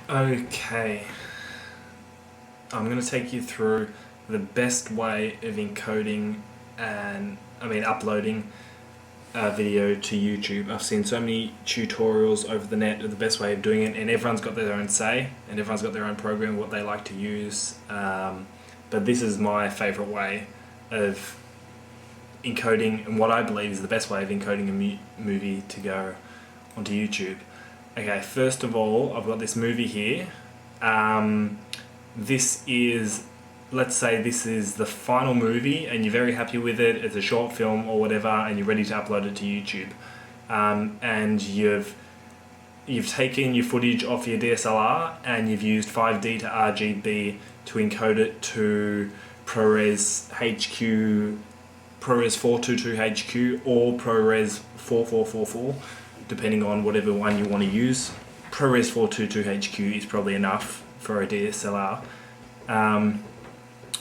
Okay, I'm going to take you through the best way of encoding uploading a video to YouTube. I've seen so many tutorials over the net of the best way of doing it, and everyone's got their own say, and everyone's got their own program, what they like to use. But this is my favourite way of encoding, and what I believe is the best way of encoding a movie to go onto YouTube. Okay, first of all, I've got this movie here. This is, let's say this is the final movie and you're very happy with it, it's a short film or whatever, and you're ready to upload it to YouTube. And you've taken your footage off your DSLR and you've used 5D to RGB to encode it to ProRes HQ, ProRes 422 HQ or ProRes 4444, depending on whatever one you want to use. ProRes 422 HQ is probably enough for a DSLR.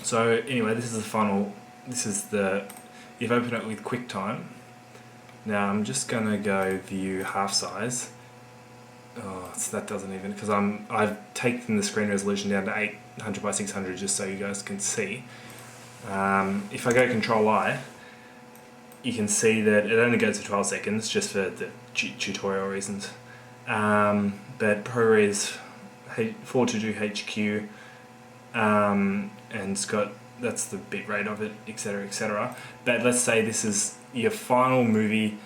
So anyway, this is the final, you've opened it with QuickTime. Now I'm just going to go view half size. Oh, so that doesn't even, because I've taken the screen resolution down to 800 by 600 just so you guys can see. If I go Control I, you can see that it only goes for 12 seconds just for the tutorial reasons. But ProRes 422 HQ, and it's got, that's the bit rate of it, etc, etc. But let's say this is your final movie.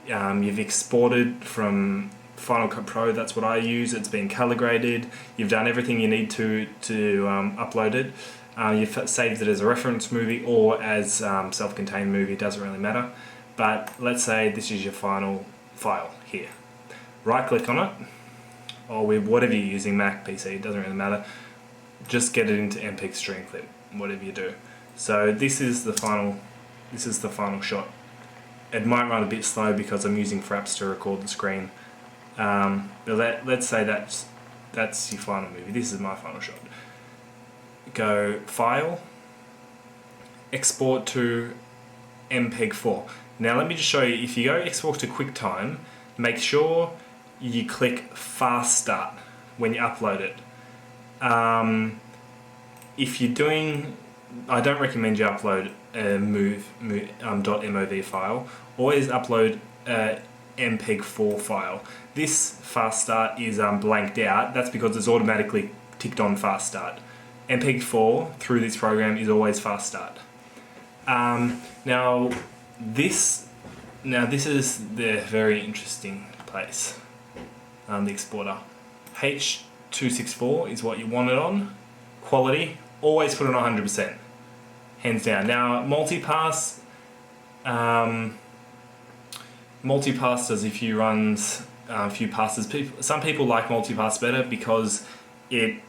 You've exported from Final Cut Pro, that's what I use. It's been color graded. You've done everything you need to upload it. You've saved it as a reference movie or as self-contained movie, doesn't really matter. But let's say this is your final file here. Right click on it, or with whatever you're using, Mac, PC, doesn't really matter. Just get it into MPEG Streamclip, whatever you do. So this is the final shot. It might run a bit slow because I'm using Fraps to record the screen. But let's say that's your final movie. This is my final shot. Go File, Export to MPEG 4. Now let me just show you, if you go Export to QuickTime, make sure you click Fast Start when you upload it. If you're doing, I don't recommend you upload a .mov file. Always upload a MPEG 4 file. This Fast Start is blanked out. That's because it's automatically ticked on Fast Start. MPEG 4 through this program is always Fast Start. Now this is the very interesting place. The exporter. H.264 is what you want it on. Quality, always put it on 100%. Hands down. Now Multipass does a few runs, a few passes. Some people like Multipass better because it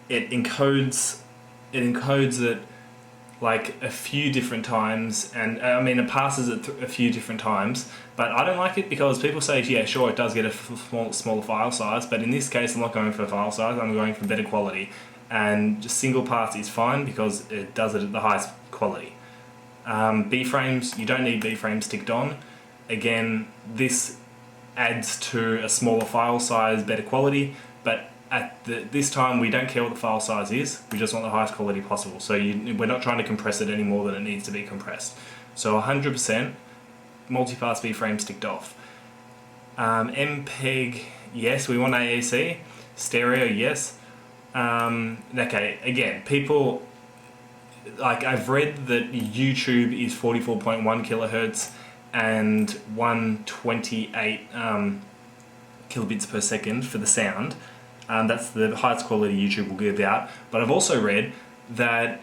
encodes it like a few different times, and it passes it a few different times, but I don't like it because people say, yeah, sure, it does get a smaller file size, but in this case I'm not going for file size, I'm going for better quality, and just single pass is fine because it does it at the highest quality. B-frames, you don't need B-frames ticked on. Again, this adds to a smaller file size, better quality, but at this time we don't care what the file size is, we just want the highest quality possible. So we're not trying to compress it any more than it needs to be compressed. So 100% Multipass B-frames ticked off. MPEG, yes, we want AAC. Stereo, yes. Okay, again, people, like, I've read that YouTube is 44.1 kilohertz and 128 kilobits per second for the sound. That's the highest quality YouTube will give out. But I've also read that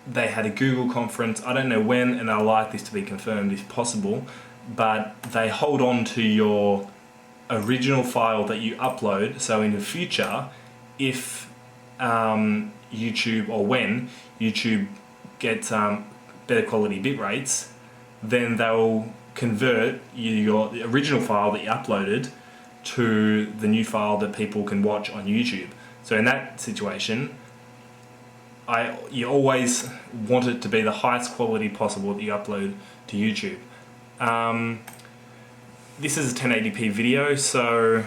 they had a Google conference, I don't know when, and I'd like this to be confirmed if possible, but they hold on to your original file that you upload, so in the future, if YouTube, or when YouTube gets better quality bit rates, then they'll convert your original file that you uploaded to the new file that people can watch on YouTube. So in that situation, you always want it to be the highest quality possible that you upload to YouTube. This is a 1080p video, so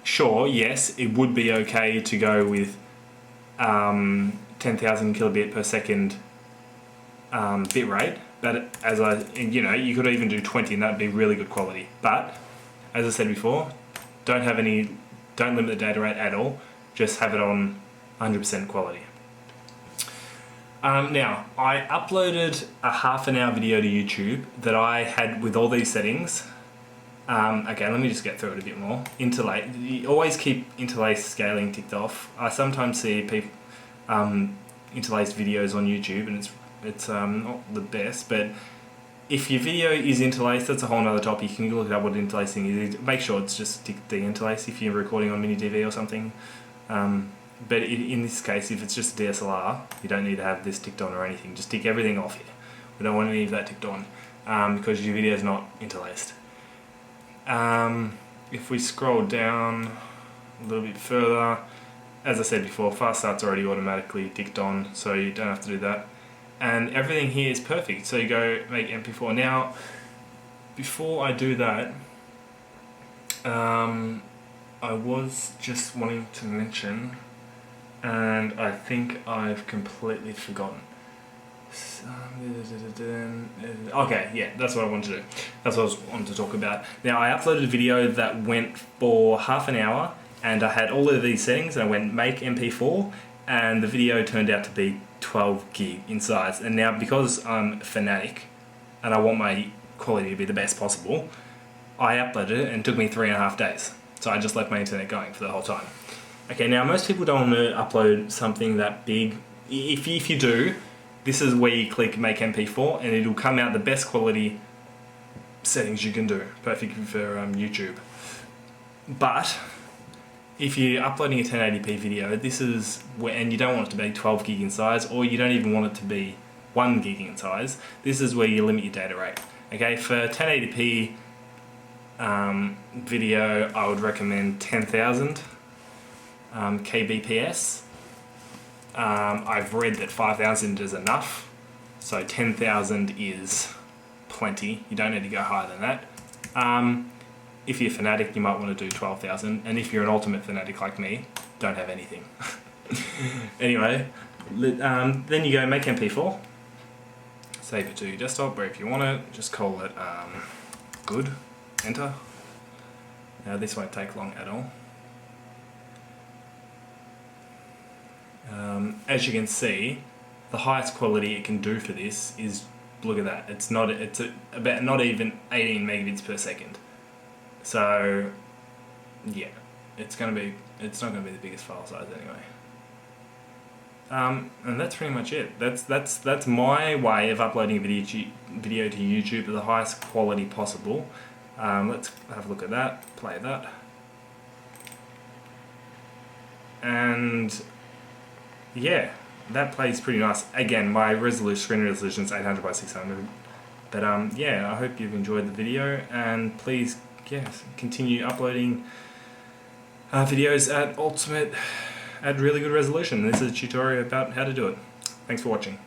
sure, yes, it would be okay to go with 10,000 kilobit per second bitrate, but you could even do 20 and that'd be really good quality. But as I said before, don't limit the data rate at all. Just have it on 100% quality. Now, I uploaded a half-an-hour video to YouTube that I had with all these settings. Okay, let me just get through it a bit more. Interlace. You always keep interlace scaling ticked off. I sometimes see people interlaced videos on YouTube, and it's not the best, but if your video is interlaced, that's a whole other topic. You can look up what interlacing is. Make sure it's just de-interlace if you're recording on mini DV or something. But in this case, if it's just DSLR, you don't need to have this ticked on or anything. Just tick everything off here. We don't want any of that ticked on because your video is not interlaced. If we scroll down a little bit further, as I said before, fast start's already automatically ticked on, so you don't have to do that. And everything here is perfect. So you go make MP4. Now, before I do that, I was just wanting to mention, and I think I've completely forgotten. Okay, yeah, that's what I wanted to do. That's what I wanted to talk about. Now, I uploaded a video that went for half an hour, and I had all of these settings, and I went make MP4, and the video turned out to be 12 gig in size. And now, because I'm a fanatic, and I want my quality to be the best possible, I uploaded it, and it took me 3.5 days. So I just left my internet going for the whole time. Okay, now most people don't want to upload something that big. If you do, this is where you click make MP4 and it'll come out the best quality settings you can do. Perfect for YouTube. But if you're uploading a 1080p video, this is where, and you don't want it to be 12 gig in size, or you don't even want it to be 1 gig in size, this is where you limit your data rate. Okay, for 1080p video, I would recommend 10,000 kbps. I've read that 5,000 is enough, so 10,000 is plenty. You don't need to go higher than that. If you're a fanatic, you might want to do 12,000, and if you're an ultimate fanatic like me, don't have anything. Anyway, then you go make MP4, save it to your desktop, or if you want it, just call it good, enter. Now this won't take long at all. As you can see, the highest quality it can do for this is, look at that, it's about not even 18 megabits per second. So yeah, it's not going to be the biggest file size anyway. And that's pretty much it. That's my way of uploading a video to YouTube at the highest quality possible. Let's have a look at that, play that. And yeah, that plays pretty nice. Again, my screen resolution is 800 by 600. But yeah, I hope you've enjoyed the video, and please, yes, continue uploading videos at really good resolution. This is a tutorial about how to do it. Thanks for watching.